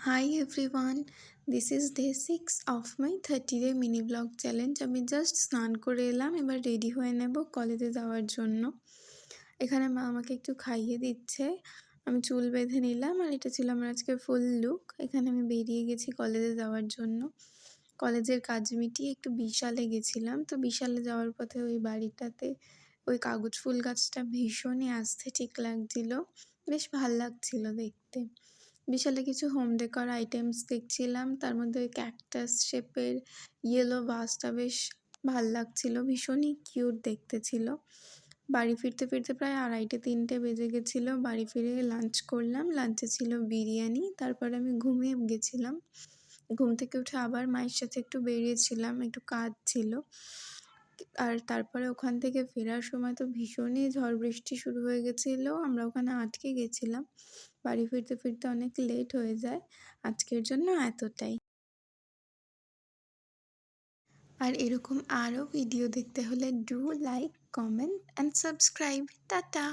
Hi everyone, this is day 6 of my 30-day mini vlog challenge. আমি just স্নান করে এলাম, এবার রেডি হয়ে নেব কলেজে যাওয়ার জন্য। এখানে মা আমাকে একটু খাইয়ে দিচ্ছে, আমি চুল বেঁধে নিলাম আর এটা ছিল আমার আজকে ফুল লুক। এখানে আমি বেরিয়ে গেছি কলেজে যাওয়ার জন্য। কলেজের কাজ মিটিয়ে একটু বিশালে গেছিলাম, তো বিশালে যাওয়ার পথে ওই বাড়িটাতে ওই কাগজ ফুল গাছটা ভীষণই অ্যাস্থেটিক লাগছিল, বেশ ভাল লাগছিল দেখতে। বিশালে কিছু হোম ডেকর আইটেমস দেখছিলাম, তার মধ্যে ওই ক্যাকটাস শেপের ইয়েলো ভাসটা বেশ ভাল লাগছিল, ভীষণই কিউট দেখতে ছিল। বাড়ি ফিরতে ফিরতে প্রায় 2:30-3টে বেজে গেছিলো। বাড়ি ফিরে লাঞ্চ করলাম, লাঞ্চে ছিল বিরিয়ানি। তারপরে আমি ঘুমিয়ে গেছিলাম। ঘুম থেকে উঠে আবার মায়ের সাথে একটু বেরিয়েছিলাম, একটু কাজ ছিল। আর তারপরে ওখান থেকে ফেরার সময় তো ভীষণই ঝড় বৃষ্টি শুরু হয়ে গেছিলো, আমরা ওখানে আটকে গেছিলাম। বাড়ি ফিরতে ফিরতে অনেক লেট হয়ে যায়। আজকের জন্য এতটাই। আর এরকম আরও ভিডিও দেখতে হলে do like, comment and subscribe. Tata.